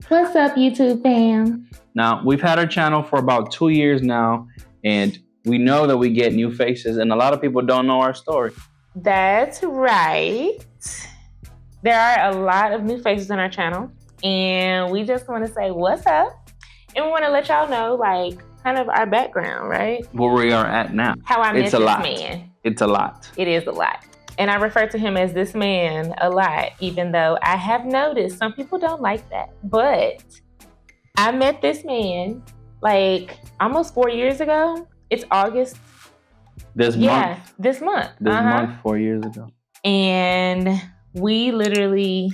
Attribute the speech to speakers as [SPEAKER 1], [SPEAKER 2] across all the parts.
[SPEAKER 1] What's up, YouTube fam?
[SPEAKER 2] Now, we've had our channel for about 2 years now, and we know that we get new faces, and a lot of people don't know our story.
[SPEAKER 1] That's right. There are a lot of new faces on our channel, and we just want to say what's up, and we want to let y'all know, like, kind of our background, right?
[SPEAKER 2] Where we are at now.
[SPEAKER 1] How I met this man.
[SPEAKER 2] It's a lot.
[SPEAKER 1] It is a lot. And I refer to him as this man a lot, even though I have noticed some people don't like that. But I met this man like almost 4 years ago. It's August.
[SPEAKER 2] This month.
[SPEAKER 1] This month.
[SPEAKER 2] This month, 4 years ago.
[SPEAKER 1] And we literally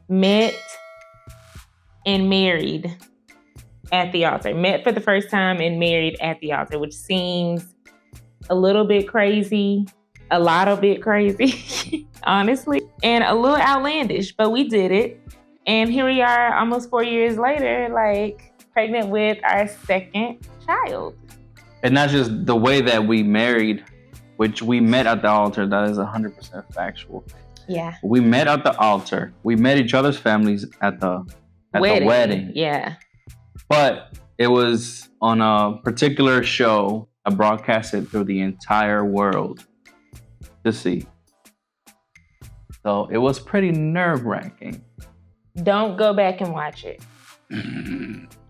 [SPEAKER 1] met and married at the altar. Met for the first time and married at the altar, which seems a little bit crazy. A lot of bit crazy, honestly, and a little outlandish, but we did it. And here we are almost 4 years later, like pregnant with our second child.
[SPEAKER 2] And not just the way that we married, which we met at the altar. That is 100% factual.
[SPEAKER 1] Yeah.
[SPEAKER 2] We met at the altar. We met each other's families at the wedding.
[SPEAKER 1] Yeah.
[SPEAKER 2] But it was on a particular show, broadcasted through the entire world to see. So it was pretty nerve-wracking.
[SPEAKER 1] Don't go back and watch it.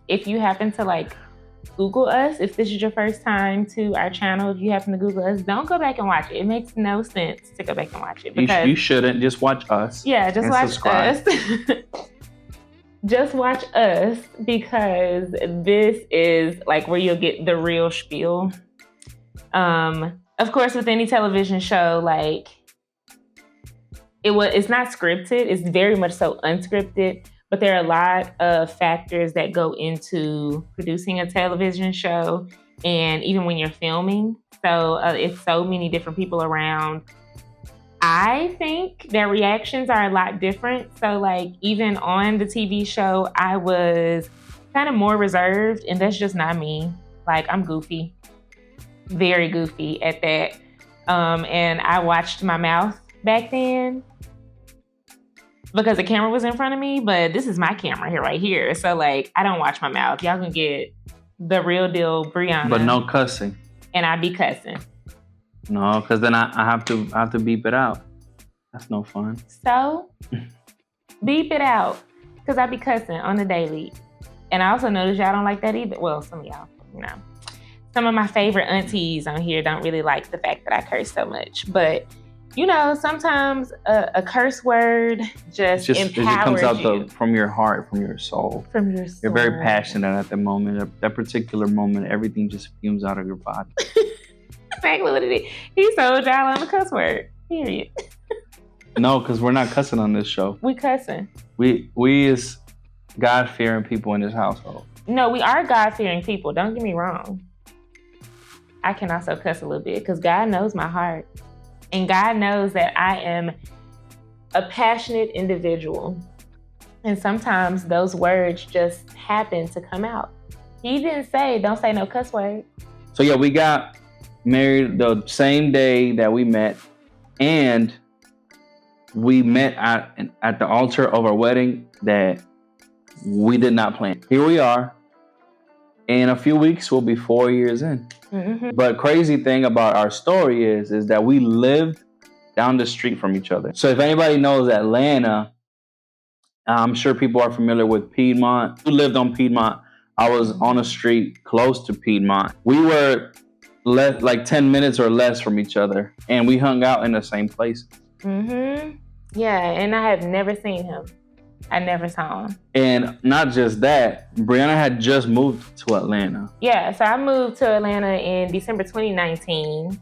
[SPEAKER 1] If you happen to like Google us, if this is your first time to our channel, if you happen to Google us, don't go back and watch it. It makes no sense to go back and watch it. Because
[SPEAKER 2] you shouldn't. Just watch us.
[SPEAKER 1] Yeah, just watch
[SPEAKER 2] subscribe.
[SPEAKER 1] us. Just watch us, because this is like where you'll get the real spiel. Of course, with any television show, like it's not scripted. It's very much so unscripted, but there are a lot of factors that go into producing a television show, and even when you're filming. So it's so many different people around. I think their reactions are a lot different. So like even on the TV show, I was kind of more reserved, and that's just not me. Like I'm goofy. Very goofy at that. And I watched my mouth back then because the camera was in front of me, but this is my camera here, right here. So like, I don't watch my mouth. Y'all can get the real deal Brianna.
[SPEAKER 2] But no cussing.
[SPEAKER 1] And I be cussing.
[SPEAKER 2] No, because then I have to beep it out. That's no fun.
[SPEAKER 1] So beep it out, because I be cussing on the daily. And I also notice y'all don't like that either. Well, some of y'all, you know. Some of my favorite aunties on here don't really like the fact that I curse so much. But, you know, sometimes a curse word just empowers
[SPEAKER 2] it comes out
[SPEAKER 1] you.
[SPEAKER 2] From your heart, from your soul.
[SPEAKER 1] From your soul.
[SPEAKER 2] You're very passionate at the moment. At that particular moment, everything just fumes out of your body.
[SPEAKER 1] Exactly what it is. He sold y'all on the cuss word. Period.
[SPEAKER 2] No, because we're not cussing on this show.
[SPEAKER 1] We cussing.
[SPEAKER 2] We is God-fearing people in this household.
[SPEAKER 1] No, we are God-fearing people. Don't get me wrong. I can also cuss a little bit because God knows my heart. And God knows that I am a passionate individual. And sometimes those words just happen to come out. He didn't say, don't say no cuss word.
[SPEAKER 2] So yeah, we got married the same day that we met. And we met at the altar of our wedding that we did not plan. Here we are. In a few weeks, we'll be 4 years in. Mm-hmm. But crazy thing about our story is that we lived down the street from each other. So if anybody knows Atlanta, I'm sure people are familiar with Piedmont. We lived on Piedmont. I was on a street close to Piedmont. We were like 10 minutes or less from each other, and we hung out in the same place.
[SPEAKER 1] Mm-hmm. Yeah, and I have never seen him. I never saw him.
[SPEAKER 2] And not just that, Brianna had just moved to Atlanta.
[SPEAKER 1] Yeah, so I moved to Atlanta in December 2019,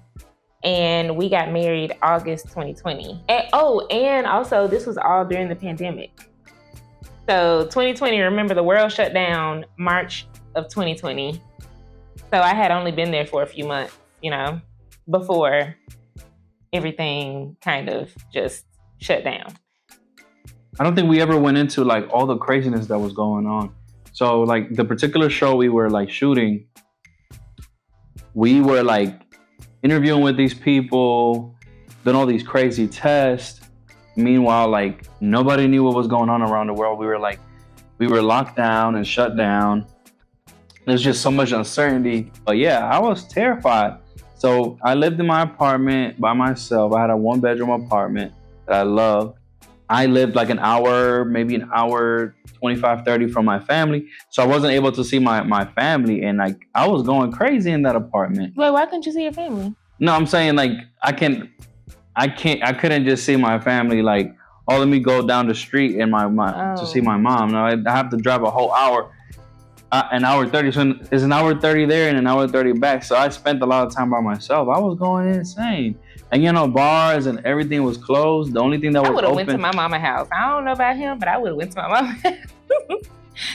[SPEAKER 1] and we got married August 2020. And also this was all during the pandemic. So 2020, remember the world shut down March of 2020. So I had only been there for a few months, you know, before everything kind of just shut down.
[SPEAKER 2] I don't think we ever went into like all the craziness that was going on. So like the particular show we were like shooting, we were like interviewing with these people, doing all these crazy tests. Meanwhile, like nobody knew what was going on around the world. We were like we were locked down and shut down. There's just so much uncertainty. But yeah, I was terrified. So I lived in my apartment by myself. I had a 1-bedroom apartment that I loved. I lived like an hour, maybe an hour, 25, 30 from my family. So I wasn't able to see my family. And like, I was going crazy in that apartment.
[SPEAKER 1] Wait, why couldn't you see your family?
[SPEAKER 2] No, I'm saying like, I couldn't just see my family like, oh, let me go down the street and to see my mom. No, I have to drive a whole hour, an hour 30. So it's an hour 30 there and an hour 30 back. So I spent a lot of time by myself. I was going insane. And bars and everything was closed. The only thing that was open.
[SPEAKER 1] I would have went to my mama's house. I don't know about him, but I would have went to my mama's house.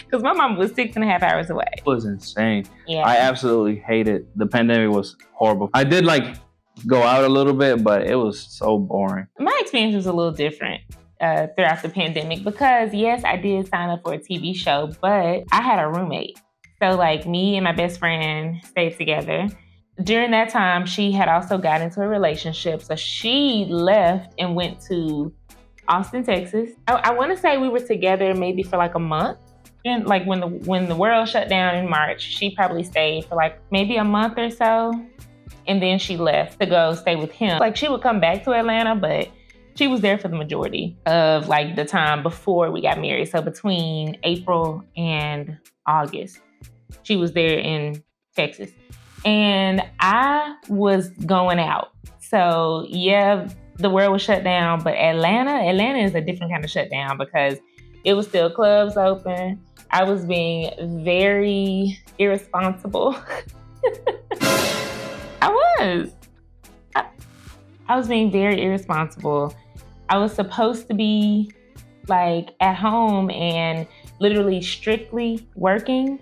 [SPEAKER 1] Because my mom was 6.5 hours away.
[SPEAKER 2] It was insane.
[SPEAKER 1] Yeah.
[SPEAKER 2] I absolutely hated the pandemic. Was horrible. I did like go out a little bit, but it was so boring.
[SPEAKER 1] My experience was a little different throughout the pandemic because yes, I did sign up for a TV show, but I had a roommate. So like me and my best friend stayed together. During that time, she had also got into a relationship. So she left and went to Austin, Texas. I want to say we were together maybe for like a month. And like when the world shut down in March, she probably stayed for like maybe a month or so. And then she left to go stay with him. Like she would come back to Atlanta, but she was there for the majority of like the time before we got married. So between April and August, she was there in Texas. And I was going out. So yeah, the world was shut down, but Atlanta is a different kind of shutdown because it was still clubs open. I was being very irresponsible. I was being very irresponsible. I was supposed to be like at home and literally strictly working.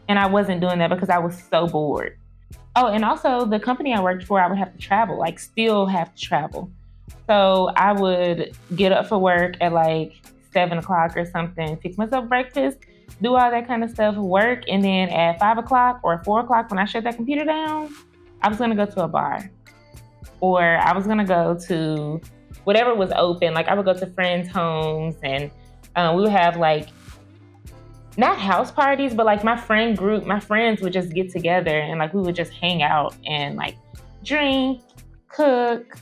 [SPEAKER 1] And I wasn't doing that because I was so bored. Oh, and also the company I worked for, I would have to travel, like still have to travel. So I would get up for work at like 7 o'clock or something, fix myself breakfast, do all that kind of stuff, work. And then at 5 o'clock or 4 o'clock when I shut that computer down, I was going to go to a bar or I was going to go to whatever was open. Like I would go to friends' homes and we would have like, not house parties, but like my friends would just get together and like we would just hang out and like drink, cook,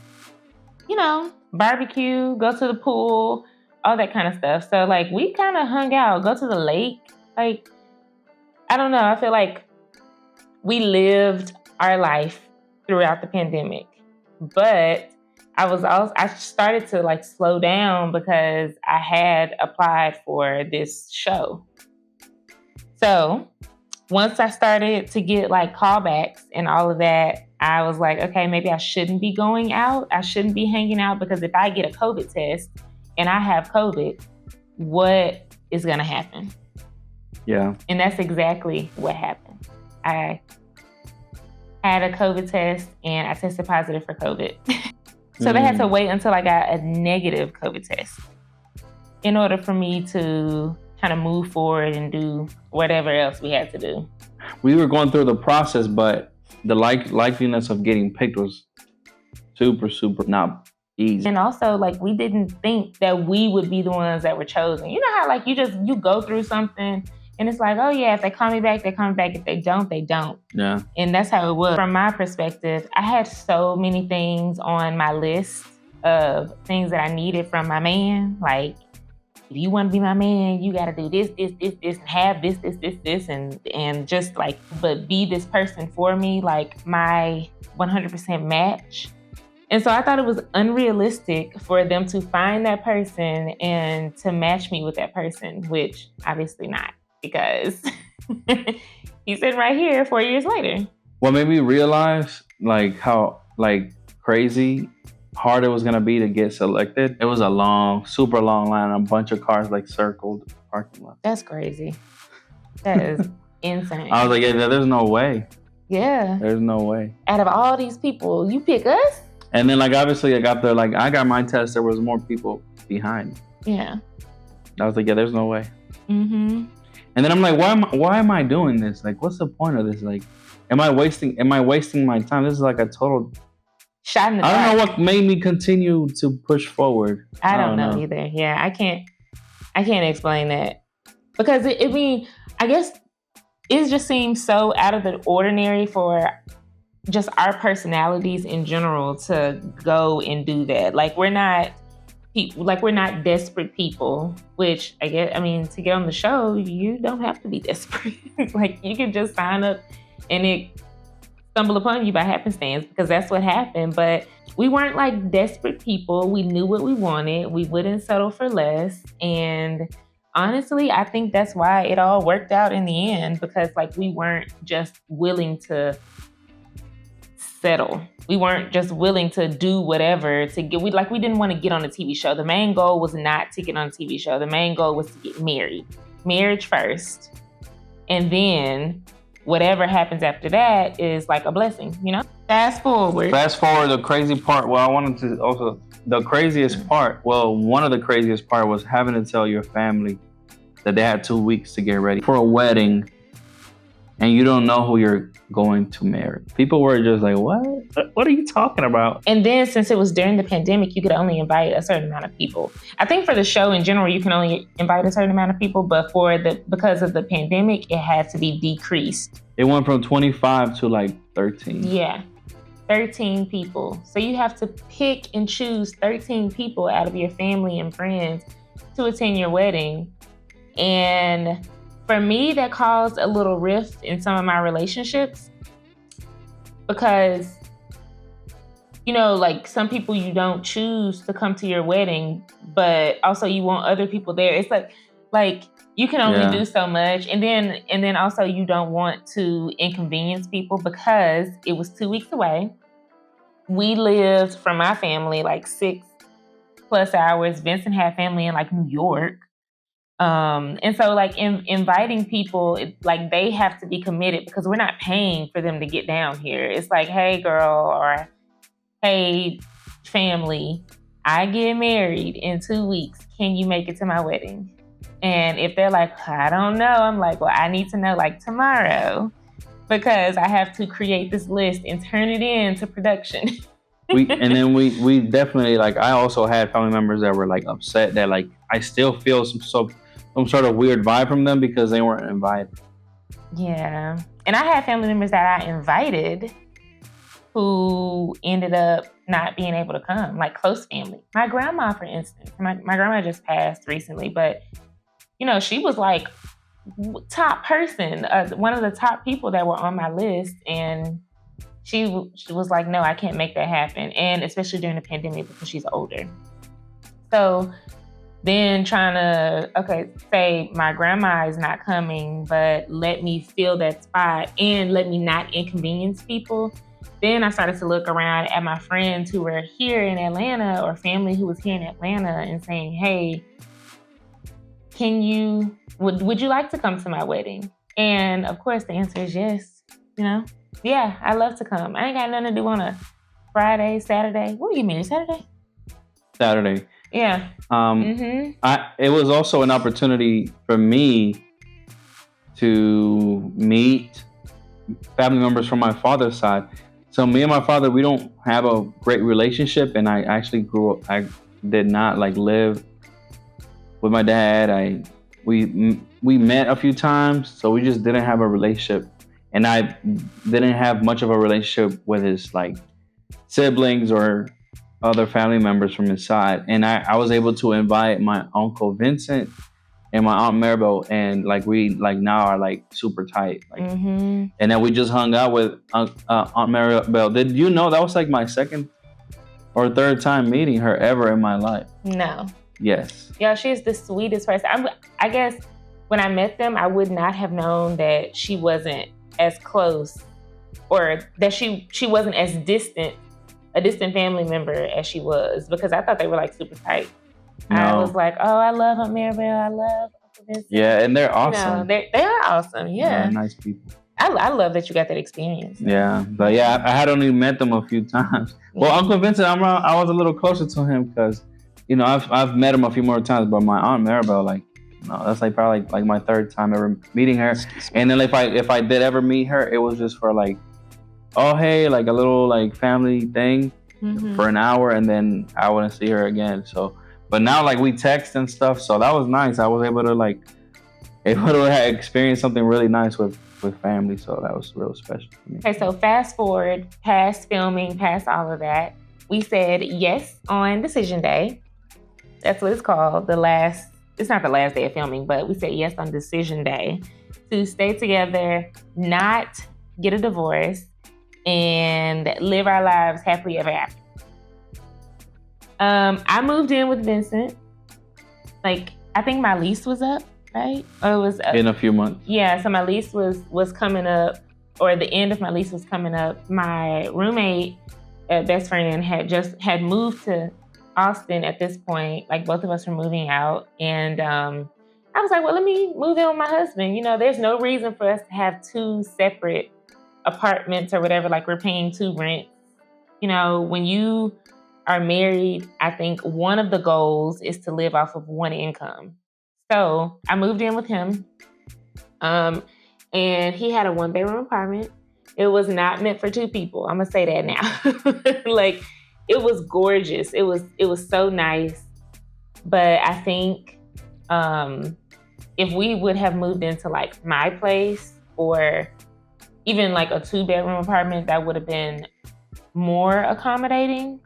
[SPEAKER 1] barbecue, go to the pool, all that kind of stuff. So like we kind of hung out, go to the lake. Like, I don't know. I feel like we lived our life throughout the pandemic, but I started to like slow down because I had applied for this show. So once I started to get like callbacks and all of that, I was like, okay, maybe I shouldn't be going out. I shouldn't be hanging out because if I get a COVID test and I have COVID, what is going to happen?
[SPEAKER 2] Yeah.
[SPEAKER 1] And that's exactly what happened. I had a COVID test and I tested positive for COVID. So they had to wait until I got a negative COVID test in order for me to kind of move forward and do whatever else we had to do.
[SPEAKER 2] We were going through the process, but the likeliness of getting picked was super, super not easy.
[SPEAKER 1] And also, like, we didn't think that we would be the ones that were chosen. You know how, like, you go through something and it's like, oh yeah, if they call me back, they call me back. If they don't, they don't.
[SPEAKER 2] Yeah.
[SPEAKER 1] And that's how it was. From my perspective, I had so many things on my list of things that I needed from my man. Like, if you want to be my man, you got to do this, and have this, and just like, but be this person for me, like my 100% match. And so I thought it was unrealistic for them to find that person and to match me with that person, which obviously not, because he's sitting right here 4 years later.
[SPEAKER 2] What made me realize like how like crazy hard it was gonna be to get selected. It was a super long line, a bunch of cars like circled the parking lot.
[SPEAKER 1] That's crazy. That is insane.
[SPEAKER 2] I was like, yeah, there's no way.
[SPEAKER 1] Yeah.
[SPEAKER 2] There's no way.
[SPEAKER 1] Out of all these people, you pick us?
[SPEAKER 2] And then like obviously I got my test, there was more people behind.
[SPEAKER 1] Yeah.
[SPEAKER 2] I was like, yeah, there's no way.
[SPEAKER 1] Mm-hmm.
[SPEAKER 2] And then I'm like, why am I doing this? Like, what's the point of this? Like, am I wasting my time? This is like a total
[SPEAKER 1] shot in the dark.
[SPEAKER 2] I don't know what made me continue to push forward.
[SPEAKER 1] I don't know either. Yeah, I can't explain that. because I mean, I guess it just seems so out of the ordinary for just our personalities in general to go and do that. Like we're not people, like we're not desperate people. Which I guess, I mean, to get on the show, you don't have to be desperate. Like you can just sign up and it stumble upon you by happenstance because that's what happened. But we weren't like desperate people. We knew what we wanted. We wouldn't settle for less. And honestly, I think that's why it all worked out in the end, because like we weren't just willing to settle. We weren't just willing to do whatever to get. We didn't want to get on a TV show. The main goal was not to get on a TV show. The main goal was to get married. Marriage first, and then whatever happens after that is like a blessing, you know? Fast forward,
[SPEAKER 2] the crazy part. Well, I wanted to also, the craziest part, well, one of the craziest part was having to tell your family that they had 2 weeks to get ready for a wedding and you don't know who you're going to marry. People were just like, what? What are you talking about?
[SPEAKER 1] And then since it was during the pandemic, you could only invite a certain amount of people. I think for the show in general, you can only invite a certain amount of people, but because of the pandemic, it had to be decreased.
[SPEAKER 2] It went from 25 to like 13.
[SPEAKER 1] Yeah, 13 people. So you have to pick and choose 13 people out of your family and friends to attend your wedding. And for me, that caused a little rift in some of my relationships because, you know, like some people you don't choose to come to your wedding, but also you want other people there. It's like you can only do so much. And then also you don't want to inconvenience people because it was 2 weeks away. We lived from my family like 6+ hours. Vincent had family in like New York. And so like inviting people, like they have to be committed because we're not paying for them to get down here. It's like, hey girl, or hey family, I get married in 2 weeks. Can you make it to my wedding? And if they're like, I don't know, I'm like, well, I need to know like tomorrow because I have to create this list and turn it in to production.
[SPEAKER 2] we definitely, like, I also had family members that were like upset that like I still feel some sort of weird vibe from them because they weren't invited.
[SPEAKER 1] Yeah. And I had family members that I invited who ended up not being able to come, like close family. My grandma, for instance. My grandma just passed recently, but, you know, she was like top person, one of the top people that were on my list. And she was like, no, I can't make that happen. And especially during the pandemic because she's older. So then trying to, say my grandma is not coming, but let me fill that spot and let me not inconvenience people. Then I started to look around at my friends who were here in Atlanta or family who was here in Atlanta and saying, hey, would you like to come to my wedding? And of course the answer is yes, you know? Yeah, I love to come. I ain't got nothing to do on a Friday, Saturday. What do you mean, Saturday?
[SPEAKER 2] Saturday.
[SPEAKER 1] Yeah.
[SPEAKER 2] It was also an opportunity for me to meet family members from my father's side. So me and my father, we don't have a great relationship, and I actually I did not like live with my dad. We met a few times, so we just didn't have a relationship, and I didn't have much of a relationship with his like siblings or other family members from his side. And I was able to invite my uncle Vincent and my aunt Marbel, and like we like now are like super tight. Like, and then we just hung out with Aunt Marbel. Did you know that was like my second or third time meeting her ever in my life?
[SPEAKER 1] No.
[SPEAKER 2] Yes.
[SPEAKER 1] Yeah, she's the sweetest person. I guess when I met them, I would not have known that she wasn't as close, or that she wasn't as a distant family member as she was, because I thought they were like super tight. No. I was like, oh, I love Aunt Marbel. I love Uncle Vincent.
[SPEAKER 2] Yeah, and they're awesome.
[SPEAKER 1] They are awesome. Yeah.
[SPEAKER 2] They're nice people.
[SPEAKER 1] I love that you got that experience.
[SPEAKER 2] Yeah, but yeah, I had only met them a few times. Well, Uncle Vincent, I was a little closer to him because, you know, I've met him a few more times, but my Aunt Marbel, like, no, that's like probably like my third time ever meeting her. And then if I did ever meet her, it was just for like, oh hey, like a little like family thing for an hour, and then I wouldn't see her again. So, but now like we text and stuff, so that was nice. I was able to like able to have experience something really nice with family. So that was real special for me.
[SPEAKER 1] Okay, so fast forward, past filming, past all of that, we said yes on decision day. That's what it's called. It's not the last day of filming, but we said yes on decision day to stay together, not get a divorce, and live our lives happily ever after. I moved in with Vincent. Like, I think my lease was up, right? Or it was
[SPEAKER 2] in a few months.
[SPEAKER 1] Yeah, so my lease was coming up, or the end of my lease was coming up. My roommate, best friend, had moved to Austin at this point. Like, both of us were moving out, and I was like, well, let me move in with my husband. You know, there's no reason for us to have two separate apartments or whatever. Like, we're paying two rents. You know, when you are married, I think one of the goals is to live off of one income. So I moved in with him, and he had a 1-bedroom apartment. It was not meant for two people. I'm gonna say that now. Like, it was gorgeous. It was so nice. But I think if we would have moved into like my place or even like a 2-bedroom apartment, that would have been more accommodating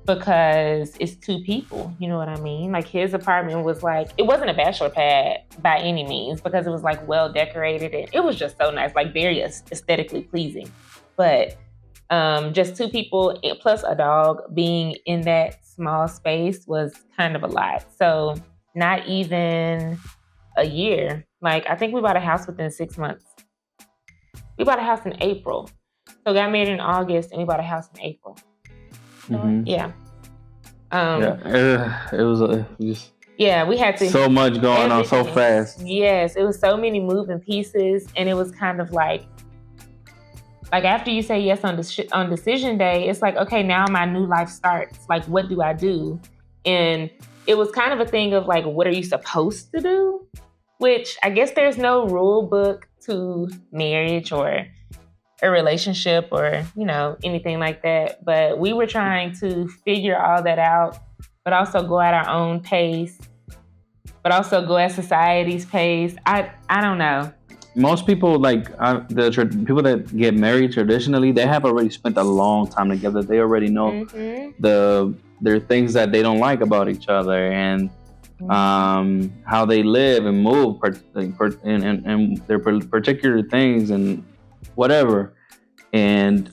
[SPEAKER 1] because it's two people. You know what I mean? Like, his apartment was like, it wasn't a bachelor pad by any means because it was like well decorated and it was just so nice, like very aesthetically pleasing. But just two people plus a dog being in that small space was kind of a lot. So not even a year. Like, I think we bought a house within 6 months. We bought a house in April. So got married in August and we bought a house in April. Yeah.
[SPEAKER 2] It was just
[SPEAKER 1] we had to.
[SPEAKER 2] So much going on so fast.
[SPEAKER 1] Yes, it was so many moving pieces, and it was kind of like after you say yes on decision day, it's like, okay, now my new life starts. Like, what do I do? And it was kind of a thing of like, what are you supposed to do? Which I guess there's no rule book to marriage or a relationship or, you know, anything like that. But we were trying to figure all that out, but also go at our own pace, but also go at society's pace. I don't know.
[SPEAKER 2] Most people, like people that get married traditionally, they have already spent a long time together. They already know there are things that they don't like about each other and how they live and move and their particular things and whatever. And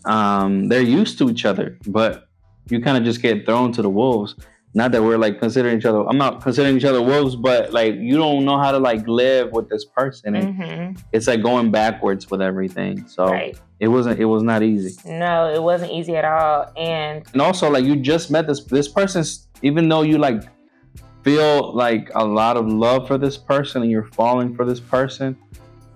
[SPEAKER 2] they're used to each other, but you kind of just get thrown to the wolves. Not that we're like considering each other. I'm not considering each other wolves, but like you don't know how to like live with this person, and it's like going backwards with everything. So it was not easy.
[SPEAKER 1] No, it wasn't easy at all, and
[SPEAKER 2] also like you just met this person. Even though you like feel like a lot of love for this person and you're falling for this person,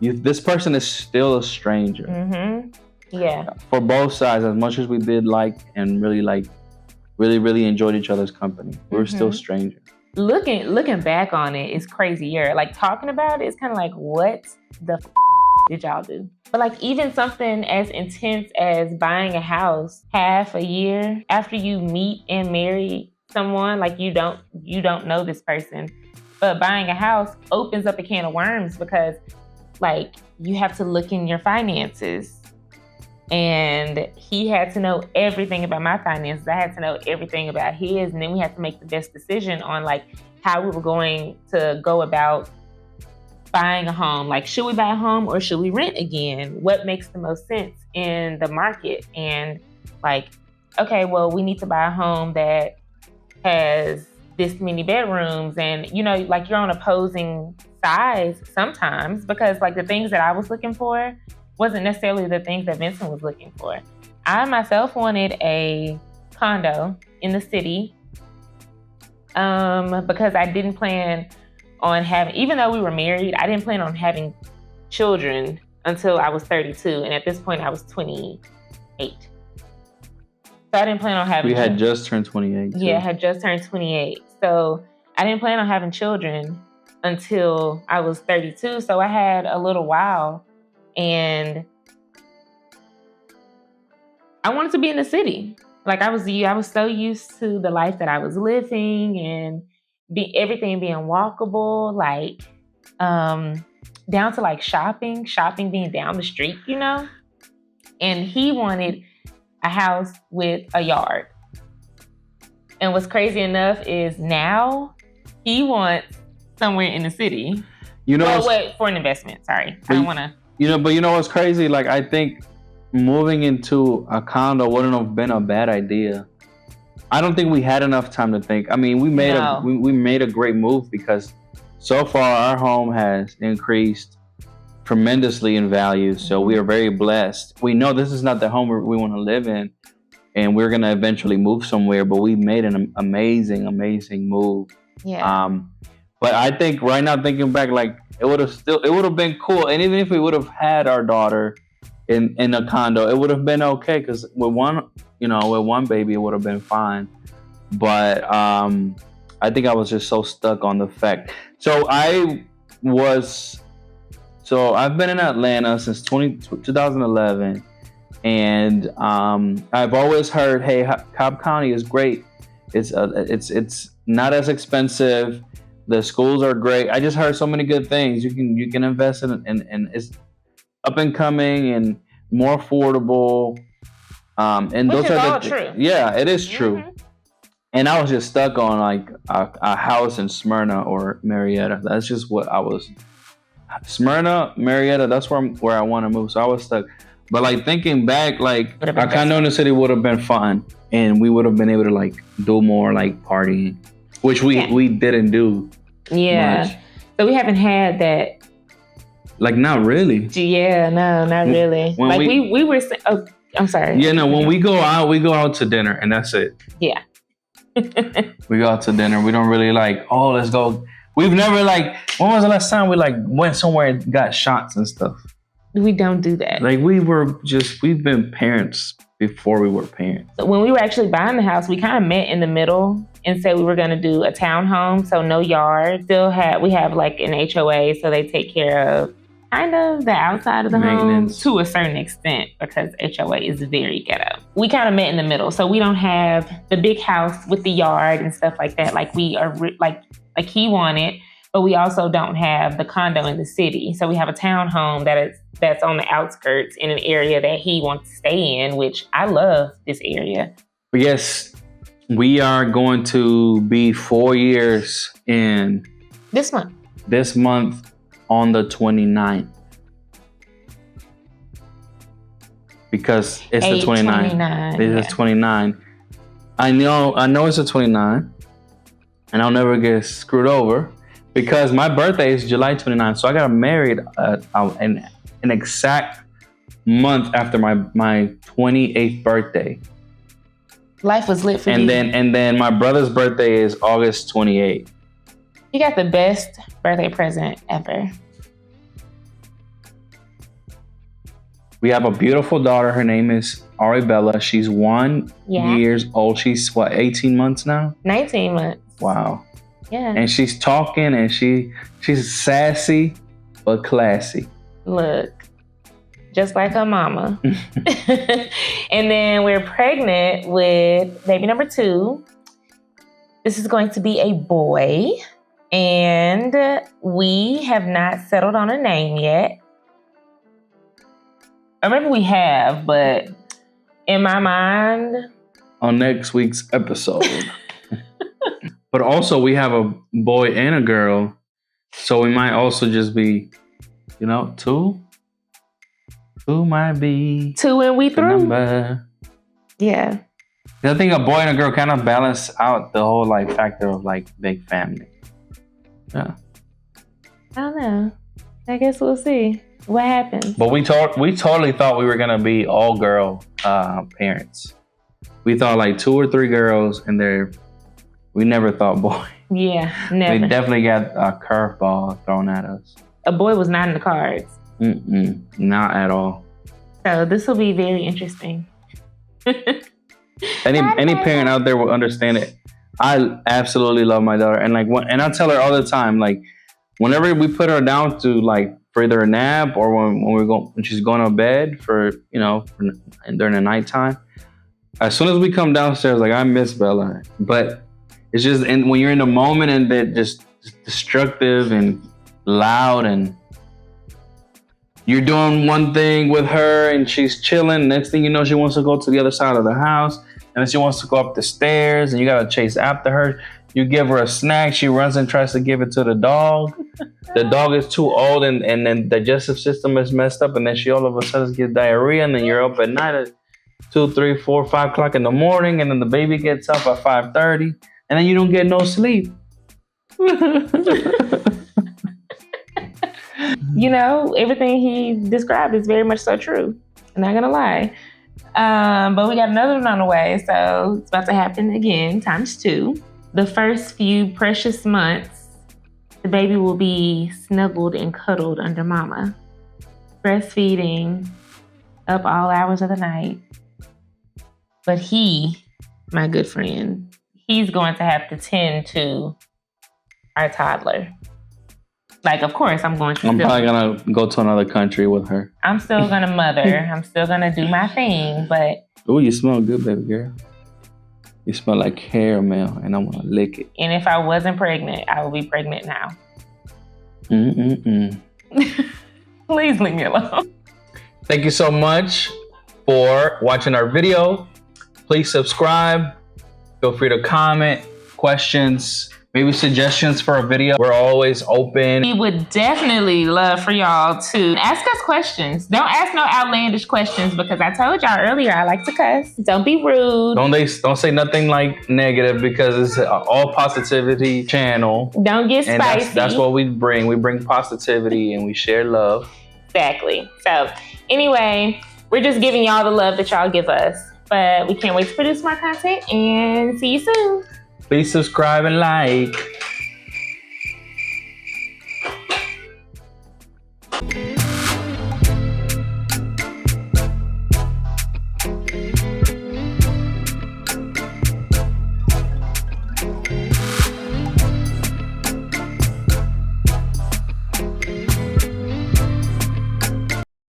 [SPEAKER 2] this person is still a stranger.
[SPEAKER 1] Yeah.
[SPEAKER 2] For both sides, as much as we did like and really enjoyed each other's company, we're still strangers.
[SPEAKER 1] Looking back on it is crazier. Like, talking about it, it's kind of like, what the did y'all do? But like, even something as intense as buying a house half a year after you meet and marry someone, like you don't know this person, but buying a house opens up a can of worms because like you have to look in your finances. And he had to know everything about my finances. I had to know everything about his. And then we had to make the best decision on like how we were going to go about buying a home. Like, should we buy a home or should we rent again? What makes the most sense in the market? And like, okay, well, we need to buy a home that has this many bedrooms. And, you know, like you're on opposing sides sometimes because like the things that I was looking for wasn't necessarily the things that Vincent was looking for. I myself wanted a condo in the city because I didn't plan on having, even though we were married, I didn't plan on having children until I was 32. And at this point, I was 28. So I didn't plan on having
[SPEAKER 2] children. We had just turned 28. Too.
[SPEAKER 1] Yeah, I had just turned 28. So I didn't plan on having children until I was 32. So I had a little while. And I wanted to be in the city. Like I was so used to the life that I was living and everything being walkable. Like down to like shopping being down the street, and he wanted a house with a yard. And what's crazy enough is now he wants somewhere in the city. For an investment. Sorry, I don't want to.
[SPEAKER 2] But what's crazy? Like, I think moving into a condo wouldn't have been a bad idea. I don't think we had enough time to think. I mean, we made a great move because so far our home has increased tremendously in value. So we are very blessed. We know this is not the home we want to live in, and we're gonna eventually move somewhere. But we made an amazing move.
[SPEAKER 1] Yeah.
[SPEAKER 2] But I think right now, thinking back, like it would have been cool. And even if we would have had our daughter in a condo, it would have been okay because with one baby, it would have been fine. But I think I was just so stuck on the fact. So I've been in Atlanta since 2011, and I've always heard, hey, Cobb County is great. It's not as expensive. The schools are great. I just heard so many good things. You can invest in it's up and coming and more affordable. And
[SPEAKER 1] which
[SPEAKER 2] those
[SPEAKER 1] is
[SPEAKER 2] are
[SPEAKER 1] all true.
[SPEAKER 2] Yeah, it is true. And I was just stuck on like a house in Smyrna or Marietta. That's just what I was. Smyrna, Marietta. That's where I want to move. So I was stuck. But like thinking back, like our condo in the city would have been fun, and we would have been able to like do more like partying, which we didn't do.
[SPEAKER 1] Yeah. Much. So we haven't had that.
[SPEAKER 2] Like not really.
[SPEAKER 1] Yeah, no, not really.
[SPEAKER 2] When
[SPEAKER 1] like we were. Oh, I'm sorry.
[SPEAKER 2] Yeah, no. When we go out to dinner, and that's it.
[SPEAKER 1] Yeah.
[SPEAKER 2] We go out to dinner. We don't really like. Oh, let's go. We've never like. When was the last time we like went somewhere and got shots and stuff?
[SPEAKER 1] We don't do that.
[SPEAKER 2] Like we've been parents before we were parents.
[SPEAKER 1] So when we were actually buying the house, we kind of met in the middle and said we were going to do a townhome, so no yard. We have like an HOA, so they take care of kind of the outside of the home to a certain extent because HOA is very ghetto. We kind of met in the middle, so we don't have the big house with the yard and stuff like that. Like we are like he wanted, but we also don't have the condo in the city. So we have a townhome that's on the outskirts in an area that he wants to stay in, which I love this area.
[SPEAKER 2] Yes, we are going to be 4 years in
[SPEAKER 1] this month.
[SPEAKER 2] This month on the 29th. Because it's the 29th. It is 29. I know it's the 29th, and I'll never get screwed over because my birthday is July 29th. So I got married an exact month after my 28th birthday.
[SPEAKER 1] Life was lit for you.
[SPEAKER 2] And then my brother's birthday is August 28th.
[SPEAKER 1] You got the best birthday present ever.
[SPEAKER 2] We have a beautiful daughter. Her name is Arabella. She's 1 year old. She's 18 months now?
[SPEAKER 1] 19 months.
[SPEAKER 2] Wow.
[SPEAKER 1] Yeah.
[SPEAKER 2] And she's talking and she's sassy but classy.
[SPEAKER 1] Look, just like her mama. And then we're pregnant with baby number 2. This is going to be a boy. And we have not settled on a name yet. I remember we have, but in my mind...
[SPEAKER 2] On next week's episode. But also we have a boy and a girl. So we might also just be, 2? 2 might be...
[SPEAKER 1] 2 and we through.
[SPEAKER 2] Number.
[SPEAKER 1] Yeah.
[SPEAKER 2] I think a boy and a girl kind of balance out the whole factor of big family. Yeah.
[SPEAKER 1] I don't know. I guess we'll see what happens.
[SPEAKER 2] But we totally thought we were gonna be all girl parents. We thought 2 or 3 girls, and we never thought boy.
[SPEAKER 1] Yeah, never.
[SPEAKER 2] We definitely got a curveball thrown at us.
[SPEAKER 1] A boy was not in the cards.
[SPEAKER 2] Not at all.
[SPEAKER 1] So this will be very interesting.
[SPEAKER 2] Any parent out there will understand it. I absolutely love my daughter, and and I tell her all the time, whenever we put her down to for either a nap or when she's going to bed for during the nighttime. As soon as we come downstairs, I miss Bella, but it's just when you're in the moment and that just destructive and loud, and you're doing one thing with her and she's chilling. Next thing you know, she wants to go to the other side of the house, and then she wants to go up the stairs, and you gotta chase after her. You give her a snack, she runs and tries to give it to the dog. The dog is too old, and then digestive system is messed up, and then she all of a sudden gets diarrhea, and then you're up at night at 2, 3, 4, 5 o'clock in the morning, and then the baby gets up at 5:30, and then you don't get no sleep.
[SPEAKER 1] You know, everything he described is very much so true. I'm not gonna lie. But we got another one on the way, so it's about to happen again, ×2. The first few precious months, the baby will be snuggled and cuddled under mama, breastfeeding up all hours of the night. But he, my good friend, he's going to have to tend to our toddler. Like, of course, I'm probably
[SPEAKER 2] gonna go to another country with her.
[SPEAKER 1] I'm still gonna mother. I'm still gonna do my thing, but...
[SPEAKER 2] Oh, you smell good, baby girl. You smell like caramel, and I want to lick it.
[SPEAKER 1] And if I wasn't pregnant, I would be pregnant now. Please leave me alone.
[SPEAKER 2] Thank you so much for watching our video. Please subscribe. Feel free to comment, questions, maybe suggestions for a video. We're always open.
[SPEAKER 1] We would definitely love for y'all to ask us questions. Don't ask no outlandish questions, because I told y'all earlier I like to cuss. Don't be rude.
[SPEAKER 2] Don't say nothing like negative, because it's an all positivity channel.
[SPEAKER 1] Don't get spicy.
[SPEAKER 2] That's what we bring. We bring positivity and we share love.
[SPEAKER 1] Exactly. So anyway, we're just giving y'all the love that y'all give us. But we can't wait to produce more content, and see you soon.
[SPEAKER 2] Please subscribe and like.